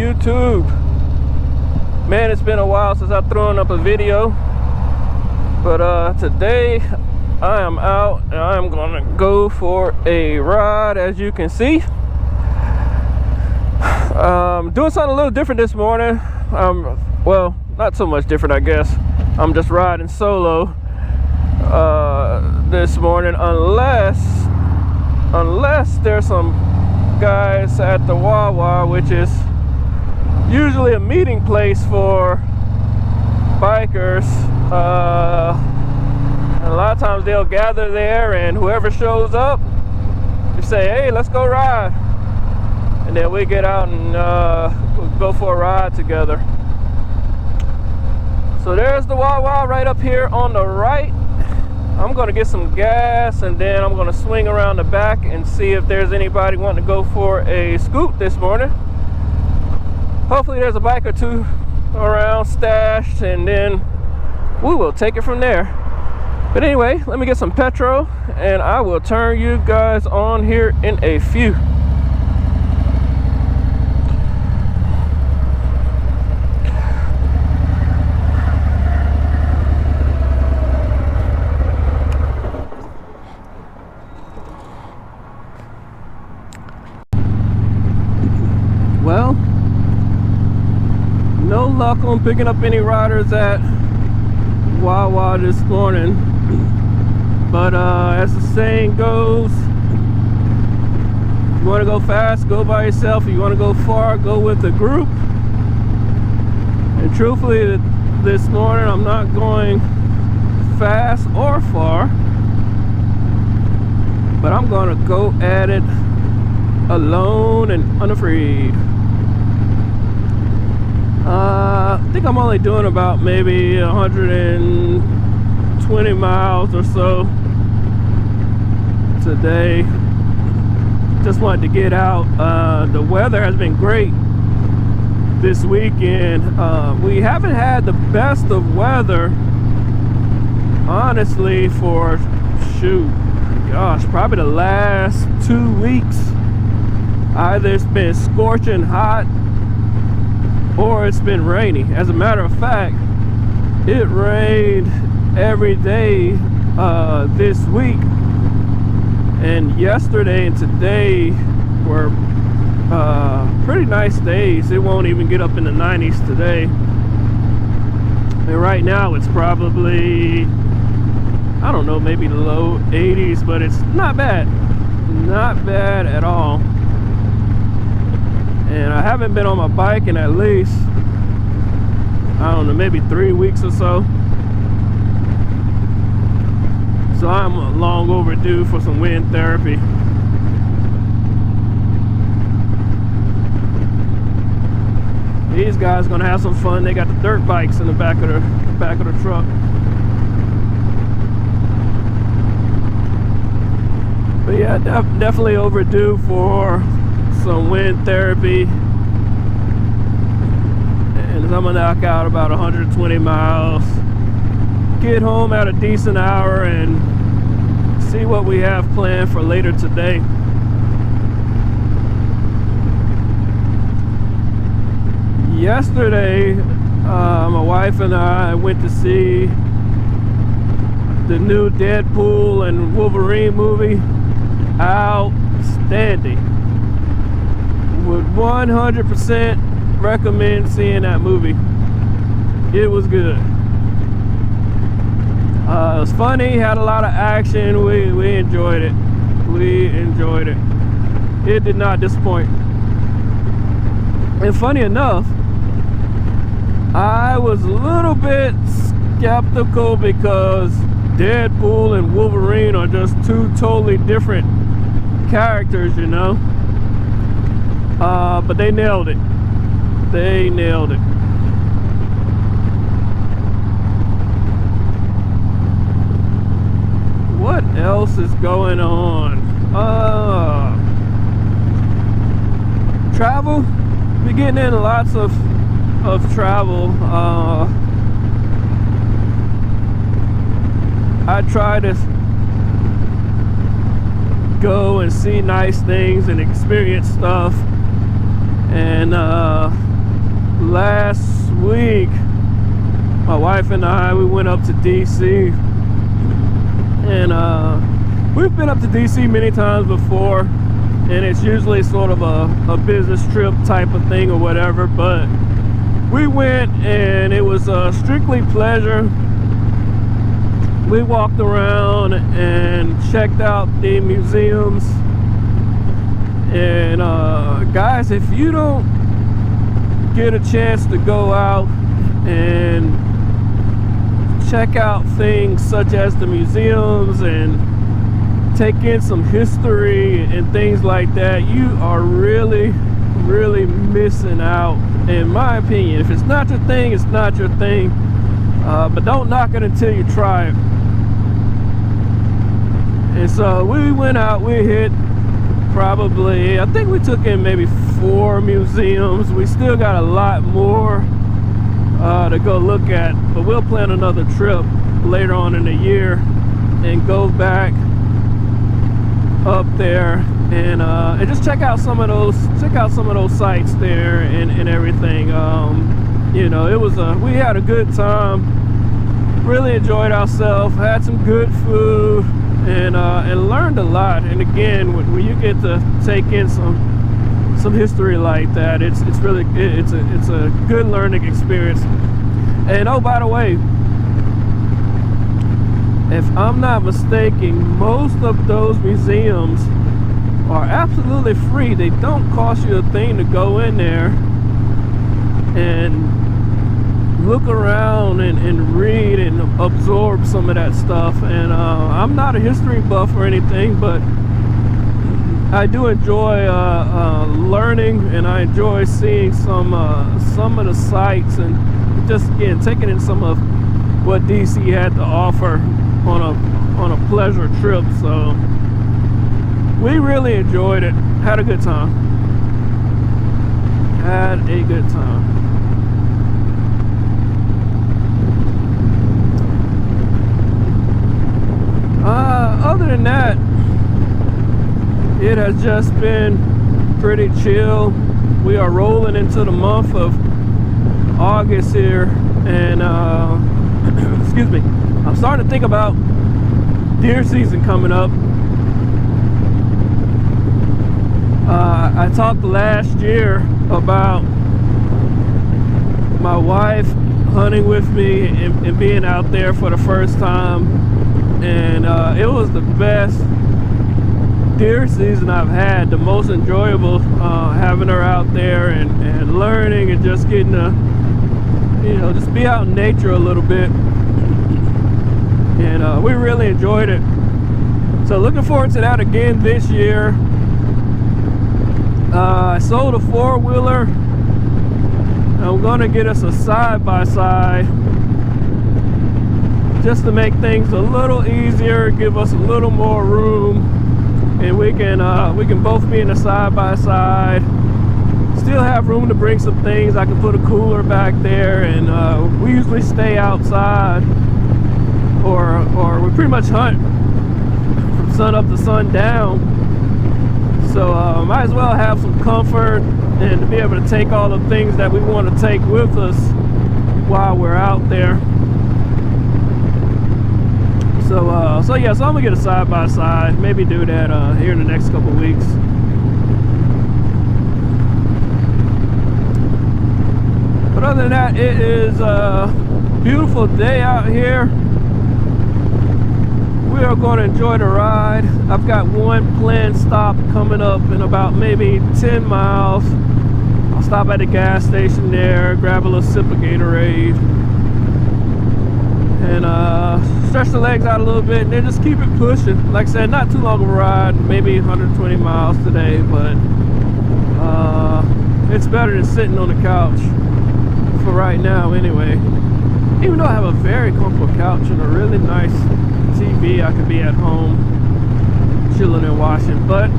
YouTube? Man, it's been a while since I've thrown up a video, but today I am out and I'm gonna go for a ride. As you can see, doing something a little different this morning. Well, not so much different, I guess. I'm just riding solo this morning, unless there's some guys at the Wawa, which is usually a meeting place for bikers. And a lot of times they'll gather there, and whoever shows up, you say, hey, let's go ride, and then we get out and we'll go for a ride together. So there's the Wawa right up here on the right. I'm gonna get some gas and then I'm gonna swing around the back and see if there's anybody wanting to go for a scoot this morning. Hopefully there's a bike or two around stashed, and then we will take it from there. But anyway, let me get some petrol and I will turn you guys on here in a few. Well, no luck on picking up any riders at Wawa this morning, but as the saying goes, if you want to go fast, go by yourself. If you want to go far, go with a group. And truthfully, this morning I'm not going fast or far, but I'm gonna go at it alone and unafraid. I think I'm only doing about maybe 120 miles or so today. Just wanted to get out. The weather has been great this weekend. We haven't had the best of weather, honestly, for probably the last 2 weeks. Either it's been scorching hot or it's been rainy. As a matter of fact, it rained every day this week, and yesterday and today were pretty nice days. It won't even get up in the 90s today, and right now it's probably, I don't know, maybe low 80s, but it's not bad at all. And I haven't been on my bike in at least, I don't know, maybe 3 weeks or so. So I'm long overdue for some wind therapy. These guys gonna have some fun. They got the dirt bikes in the back of the truck. But yeah, definitely overdue for some wind therapy, and I'm gonna knock out about 120 miles, get home at a decent hour, and see what we have planned for later today. Yesterday, my wife and I went to see the new Deadpool and Wolverine movie. Outstanding. Would 100% recommend seeing that movie. It was good. It was funny, had a lot of action. We enjoyed it. It did not disappoint. And funny enough, I was a little bit skeptical because Deadpool and Wolverine are just two totally different characters, you know. But they nailed it. What else is going on? Travel. We're getting in lots of travel. I try to go and see nice things and experience stuff, and last week, my wife and I, we went up to DC, and we've been up to DC many times before, and it's usually sort of a business trip type of thing or whatever, but we went and it was strictly pleasure. We walked around and checked out the museums, and guys, if you don't get a chance to go out and check out things such as the museums and take in some history and things like that, you are really missing out, in my opinion. If it's not your thing, it's not your thing, but don't knock it until you try it. And so we went out, we hit probably, I think we took in maybe 4 museums. We still got a lot more to go look at, but we'll plan another trip later on in the year and go back up there and just check out some of those sites there and everything. You know, it was we had a good time, really enjoyed ourselves, had some good food, and learned a lot. And again, when you get to take in some history like that, it's really it's a good learning experience. And oh, by the way, if I'm not mistaken, most of those museums are absolutely free. They don't cost you a thing to go in there and look around and read and absorb some of that stuff. And I'm not a history buff or anything, but I do enjoy learning, and I enjoy seeing some of the sites, and just again taking in some of what DC had to offer on a pleasure trip. So we really enjoyed it, had a good time. Other than that, it has just been pretty chill. We are rolling into the month of August here, and excuse me, I'm starting to think about deer season coming up. I talked last year about my wife hunting with me and being out there for the first time, and it was the best deer season I've had, the most enjoyable, having her out there and learning and just getting to, you know, just be out in nature a little bit. And we really enjoyed it. So looking forward to that again this year. I sold a 4-wheeler. I'm gonna get us a side-by-side just to make things a little easier, give us a little more room, and we can both be in a side-by-side. Still have room to bring some things. I can put a cooler back there, and we usually stay outside, or we pretty much hunt from sun up to sun down. So might as well have some comfort and to be able to take all the things that we want to take with us while we're out there. So yeah, so I'm gonna get a side-by-side, maybe do that here in the next couple weeks. But other than that, it is a beautiful day out here. We are going to enjoy the ride. I've got one planned stop coming up in about maybe 10 miles. I'll stop at the gas station there, grab a little sip of Gatorade, and stretch the legs out a little bit, and then just keep it pushing. Like I said, not too long of a ride, maybe 120 miles today, but it's better than sitting on the couch for right now anyway. Even though I have a very comfortable couch and a really nice TV, I could be at home chilling and watching, but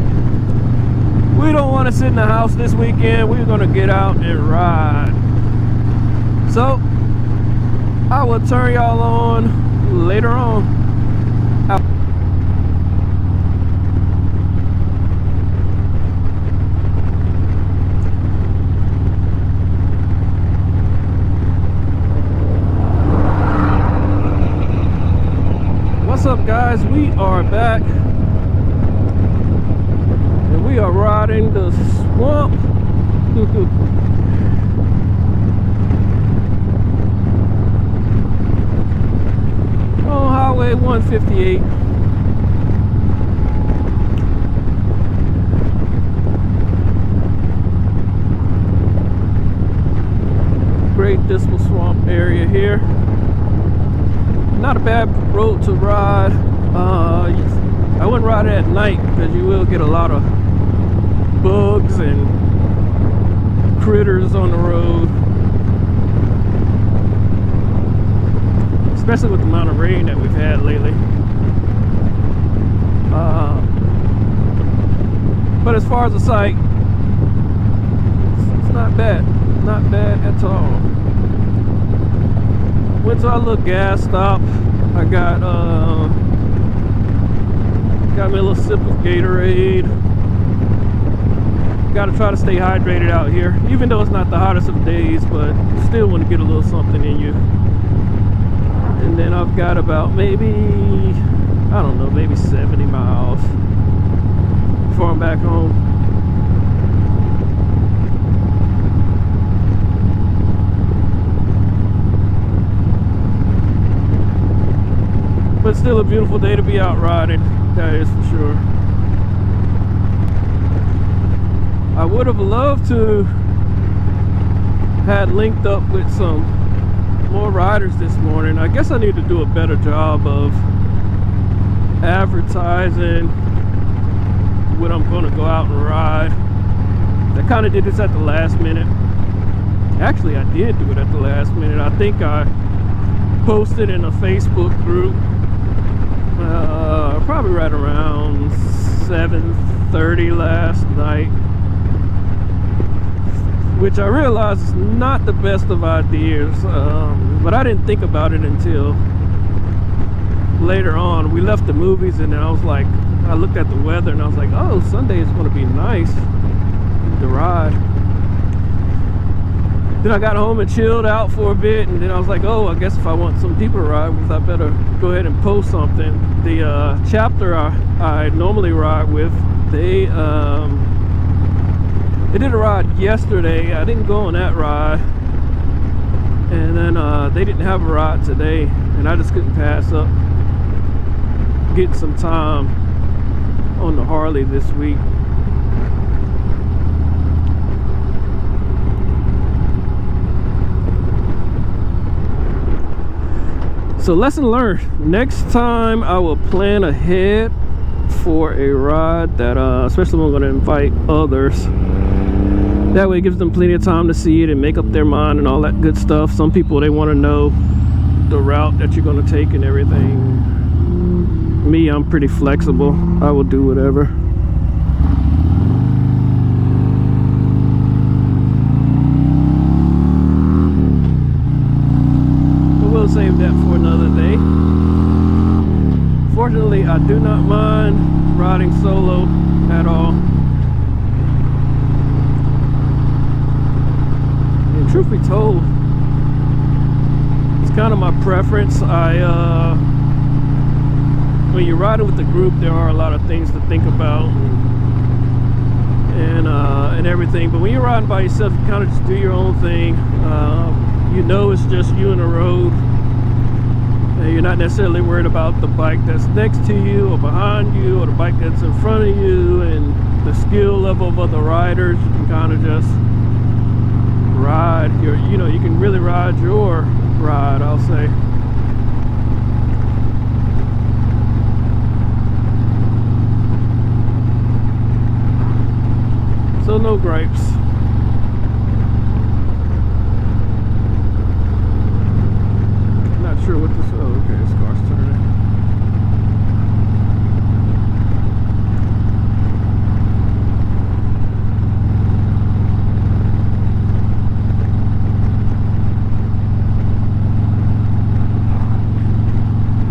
we don't want to sit in the house this weekend. We're going to get out and ride. So I will turn y'all on later on. guys, we are back and we are riding the swamp. On Highway 158. Great Dismal Swamp area here. Not a bad road to ride. I wouldn't ride it at night because you will get a lot of bugs and critters on the road, especially with the amount of rain that we've had lately. But as far as the site, it's not bad. Not bad at all. Went to our little gas stop. I got me a little sip of Gatorade. Got to try to stay hydrated out here, even though it's not the hottest of days, but still want to get a little something in you. And then I've got about maybe, I don't know, maybe 70 miles before I'm back home. But still a beautiful day to be out riding, that is for sure. I would have loved to had linked up with some more riders this morning. I guess I need to do a better job of advertising when I'm going to go out and ride. I kind of did this at the last minute. Actually, I did do it at the last minute. I think I posted in a Facebook group probably right around 7:30 last night, which I realized is not the best of ideas, but I didn't think about it until later on. We left the movies and I was like, I looked at the weather and I was like, oh, Sunday is going to be nice to ride. Then I got home and chilled out for a bit, and then I was like, oh, I guess if I want some deeper ride with, I better go ahead and post something. The chapter I normally ride with, they did a ride yesterday. I didn't go on that ride, and then they didn't have a ride today, and I just couldn't pass up getting some time on the Harley this week. So lesson learned. Next time I will plan ahead for a ride that especially when I'm going to invite others. That way it gives them plenty of time to see it and make up their mind and all that good stuff. Some people, they want to know the route that you're going to take and everything. Me, I'm pretty flexible. I will do whatever. We'll save that for another day. Fortunately, I do not mind riding solo at all. And truth be told, it's kind of my preference. When you're riding with the group, there are a lot of things to think about and everything. But when you're riding by yourself, you kind of just do your own thing. You know it's just you and the road. And you're not necessarily worried about the bike that's next to you or behind you or the bike that's in front of you and the skill level of other riders. You can kind of just ride your, you can really ride your ride, I'll say. So no gripes. Sure what this, oh okay, this car's turning.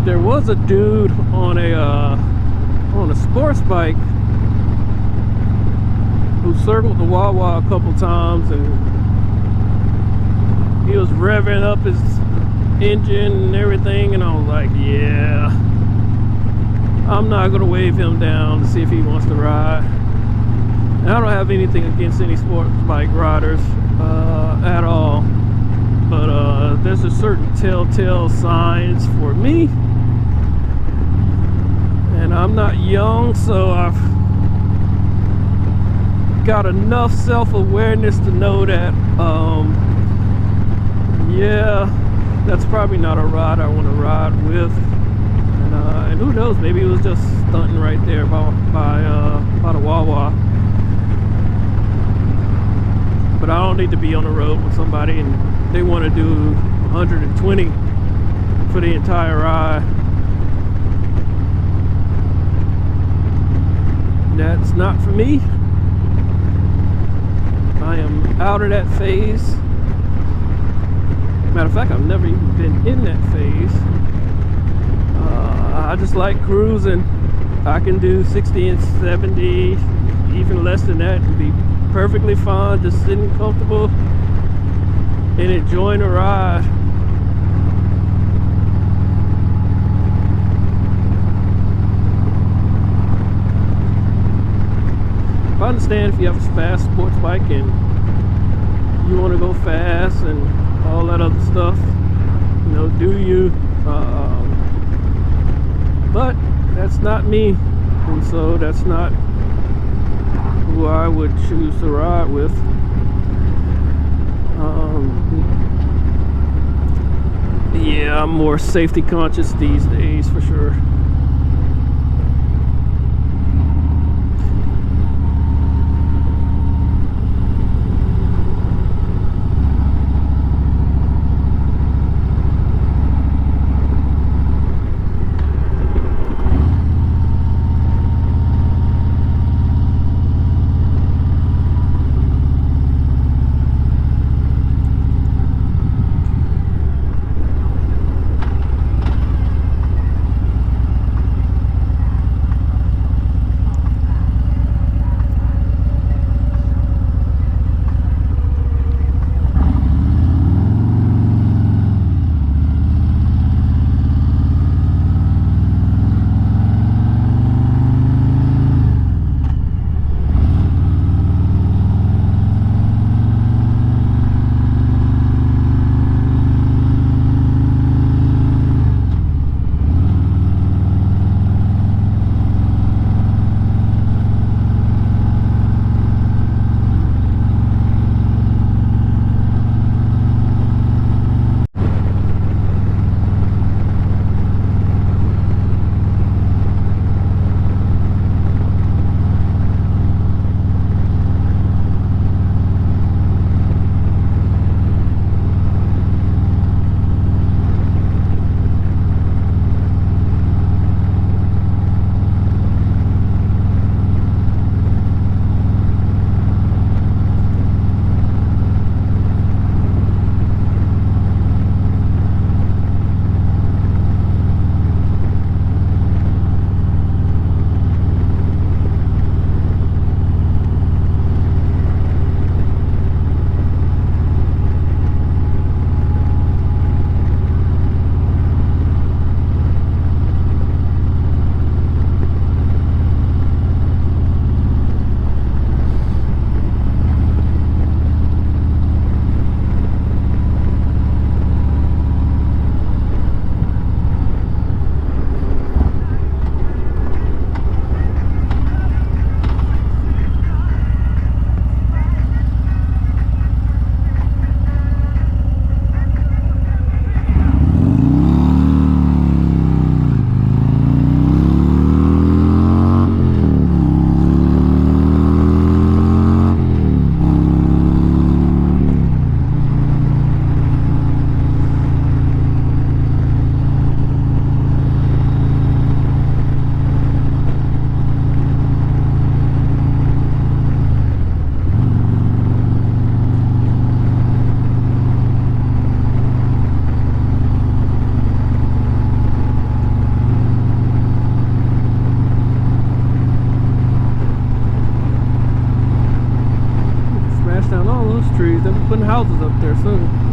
There was a dude on a sports bike who circled the Wawa a couple times, and he was revving up his engine and everything, and I was like, yeah, I'm not gonna wave him down to see if he wants to ride. And I don't have anything against any sport bike riders at all, but there's a certain telltale signs for me, and I'm not young, so I've got enough self-awareness to know that yeah, that's probably not a ride I want to ride with. And who knows, maybe it was just stunting right there by the Wawa. But I don't need to be on the road with somebody and they want to do 120 for the entire ride. That's not for me. I am out of that phase. Matter of fact, I've never even been in that phase. I just like cruising. I can do 60 and 70, even less than that, and be perfectly fine, just sitting comfortable and enjoying the ride. I understand if you have a fast sports bike and you want to go fast and all that other stuff, you know, do you? But that's not me, and so that's not who I would choose to ride with. Yeah, I'm more safety conscious these days for sure. Trees. They'll be putting houses up there soon.